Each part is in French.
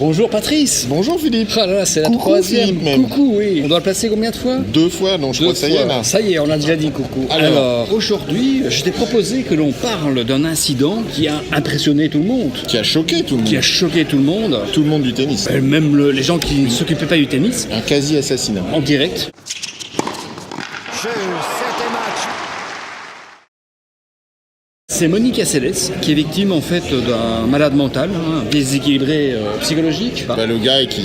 Bonjour Patrice. Bonjour Philippe. Ah là là, c'est la Coucou, troisième. Philippe, même. Coucou, oui. On doit le placer combien de fois? 2 fois, donc je crois que ça y est là. Ça y est, on a déjà dit coucou. Alors, aujourd'hui, je t'ai proposé que l'on parle d'un incident qui a impressionné tout le monde. Qui a choqué tout le monde. Qui a choqué tout le monde. Tout le monde du tennis. Même les gens qui ne s'occupaient pas du tennis. Un quasi-assassinat. En direct. C'est Monica Seles qui est victime en fait d'un malade mental, déséquilibré psychologique. Le gars qui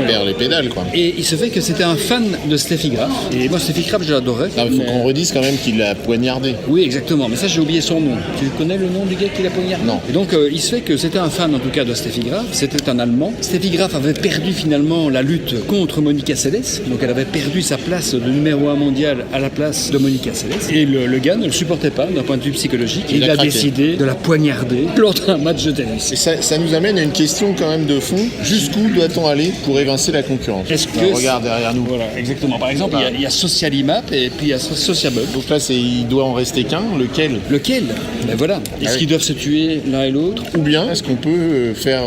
perd les pédales quoi. Et il se fait que c'était un fan de Steffi Graf. Et moi Steffi Graf je l'adorais. Il faut qu'on redise quand même qu'il l'a poignardé. Oui exactement, mais ça j'ai oublié son nom. Tu connais le nom du gars qui l'a poignardé? Non. Et donc il se fait que c'était un fan en tout cas de Steffi Graf, c'était un Allemand. Steffi Graf avait perdu finalement la lutte contre Monica Seles, donc elle avait perdu sa place de numéro 1 mondial à la place de Monica Seles. Et le gars ne le supportait pas d'un point de vue psychologique. Il a décidé de la poignarder lors d'un match de tennis. Et ça nous amène à une question quand même de fond. Jusqu'où doit-on aller pour évincer la concurrence? Est-ce que regarde derrière nous. Voilà, exactement. Par exemple, il y a Socialimap et puis il y a Sociable. Donc là, il doit en rester qu'un. Lequel? Ben voilà. Est-ce qu'ils doivent se tuer l'un et l'autre? Ou bien est-ce qu'on peut faire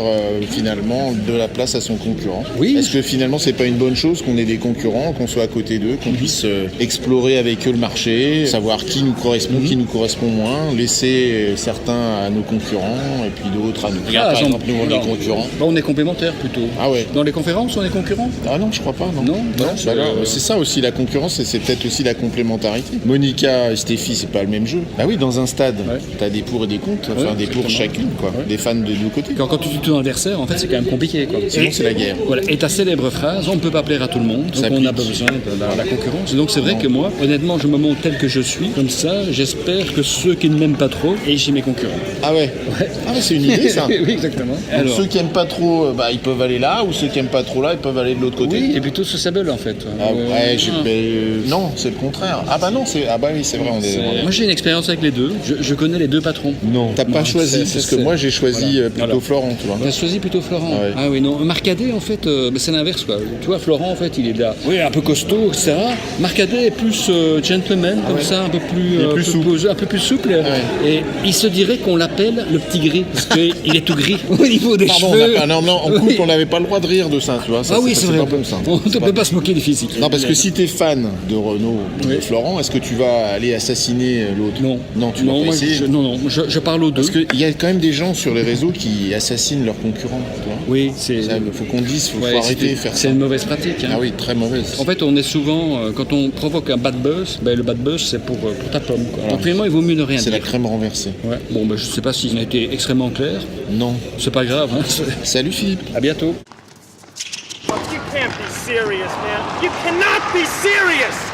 finalement de la place à son concurrent? Oui. Est-ce que finalement c'est pas une bonne chose qu'on ait des concurrents, qu'on soit à côté d'eux, qu'on puisse explorer avec eux le marché, savoir qui nous correspond, qui nous correspond moins, laisser certains à nos concurrents et puis d'autres à nous. Regarde par exemple nous on est concurrents. Ben, on est complémentaires plutôt. Ah ouais. Dans les conférences on est concurrents? Ah non je crois pas non. Non. C'est ça aussi la concurrence et c'est peut-être aussi la complémentarité. Monica et Steffi c'est pas le même jeu. Bah oui dans un stade t'as des pour et des contre, des pour chacune quoi. Des fans de deux côtés. Quand tu tues ton adversaire en fait c'est quand même compliqué quoi. Sinon c'est la guerre. Voilà. Et ta célèbre phrase on ne peut pas plaire à tout le monde donc on a besoin de la concurrence. Et donc c'est vrai que moi honnêtement je me montre tel que je suis comme ça j'espère que ceux qui ne m'aiment pas trop aient chez mes concurrents. Ah ouais. Ah ouais c'est une idée ça. Oui exactement. Donc, alors, ceux qui aiment pas trop ils peuvent aller là ou ceux qui aiment pas trop là ils peuvent aller de l'autre côté. Oui et plutôt Sociable en fait. Non c'est le contraire. Ah bah non c'est oui c'est vrai on est. Moi j'ai une expérience avec les deux. Je connais les deux patrons. Non. T'as pas choisi parce que moi j'ai choisi plutôt Florent tu vois. T'as choisi plutôt Florent. Ah, ouais. Ah oui non. Marcadet en fait c'est l'inverse quoi. Tu vois Florent en fait il est là. Oui un peu costaud etc. Marcadet est plus gentleman comme ça un peu plus souple. Un peu plus souple. Ouais. Et il se dirait qu'on l'appelle le petit gris parce qu'il est tout gris au niveau des cheveux. En couple on n'avait pas le droit de rire de ça tu vois. Ça, c'est vrai. Pas comme ça. On ne peut pas se moquer des physiques. Non parce que si t'es fan de Renaud ou de Florent est-ce que tu vas aller assassiner l'autre? Non tu vas pas essayer. Je parle aux deux. Parce qu'il y a quand même des gens sur les réseaux qui assassinent leurs concurrents tu vois. Oui c'est. Il faut qu'on dise faut arrêter de faire ça. C'est une mauvaise pratique. Ah oui très mauvaise. En fait on est souvent quand on provoque un bad buzz le bad buzz c'est pour ta pomme quoi. Donc vraiment il vaut mieux ne rien dire. C'est la crème renversée. Ouais. Bon je sais pas si ça a été extrêmement clair. Non. C'est pas grave. Salut Philippe. À bientôt. You can't be serious, man. You cannot be serious!